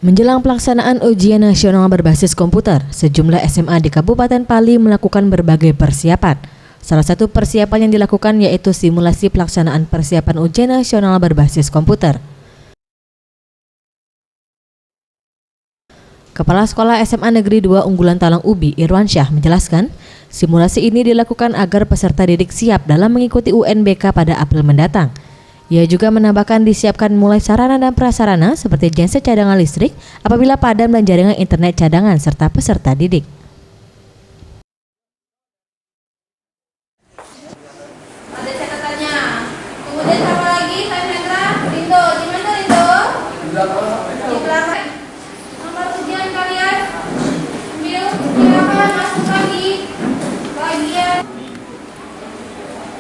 Menjelang pelaksanaan ujian nasional berbasis komputer, sejumlah SMA di Kabupaten Pali melakukan berbagai persiapan. Salah satu persiapan yang dilakukan yaitu simulasi pelaksanaan persiapan ujian nasional berbasis komputer. Kepala Sekolah SMA Negeri 2 Unggulan Talang Ubi, Irwansyah, menjelaskan, simulasi ini dilakukan agar peserta didik siap dalam mengikuti UNBK pada April mendatang. Ia juga menambahkan disiapkan mulai sarana dan prasarana seperti genset cadangan listrik apabila padam dan jaringan internet cadangan serta peserta didik. Ada catatannya. Kemudian apa lagi? Saya Hendra, Rindo. Di mana Rindo? Di belakang. Nomor ujian kalian ambil. Silakan masuk lagi. Bagian.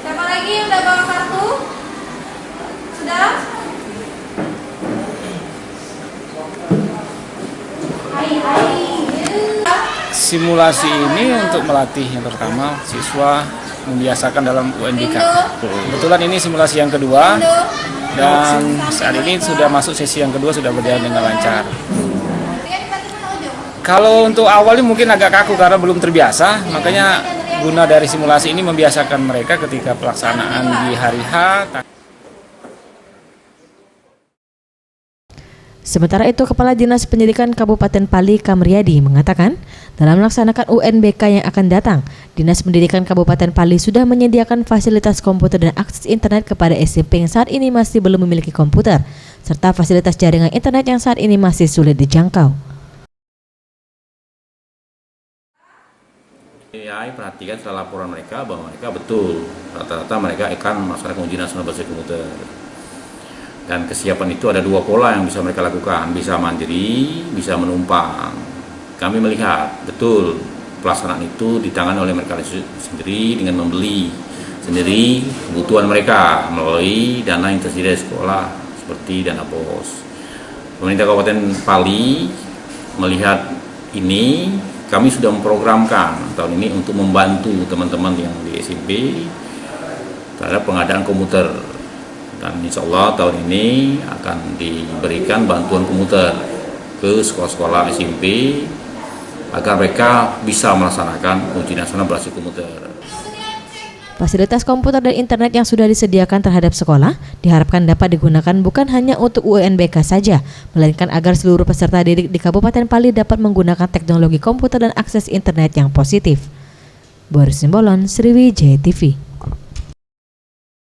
Siapa lagi yang udah bawa kartu? Sudah? Simulasi ini untuk melatih yang pertama siswa membiasakan dalam UNBK. Kebetulan ini simulasi yang kedua dan saat ini sudah masuk sesi yang kedua, sudah berjalan dengan lancar. Kalau untuk awalnya mungkin agak kaku karena belum terbiasa, makanya guna dari simulasi ini membiasakan mereka ketika pelaksanaan di hari H. Sementara itu, Kepala Dinas Pendidikan Kabupaten Pali Kamriyadi mengatakan, dalam melaksanakan UNBK yang akan datang, Dinas Pendidikan Kabupaten Pali sudah menyediakan fasilitas komputer dan akses internet kepada SMP yang saat ini masih belum memiliki komputer, serta fasilitas jaringan internet yang saat ini masih sulit dijangkau. AI perhatikan setelah laporan mereka bahwa mereka betul, rata-rata mereka akan melaksanakan ujian nasional berbasis komputer. Dan kesiapan itu ada dua pola yang bisa mereka lakukan, bisa mandiri, bisa menumpang. Kami melihat betul pelaksanaan itu ditangani oleh mereka sendiri dengan membeli sendiri kebutuhan mereka melalui dana yang tersedia di sekolah seperti dana BOS. Pemerintah Kabupaten Pali melihat ini, kami sudah memprogramkan tahun ini untuk membantu teman-teman yang di SMP terhadap pengadaan komputer. Dan insya Allah tahun ini akan diberikan bantuan komputer ke sekolah-sekolah SMP agar mereka bisa melaksanakan ujian nasional berbasis komputer. Fasilitas komputer dan internet yang sudah disediakan terhadap sekolah diharapkan dapat digunakan bukan hanya untuk UNBK saja, melainkan agar seluruh peserta didik di Kabupaten Pali dapat menggunakan teknologi komputer dan akses internet yang positif. Boris Simbolon, Sriwijaya TV.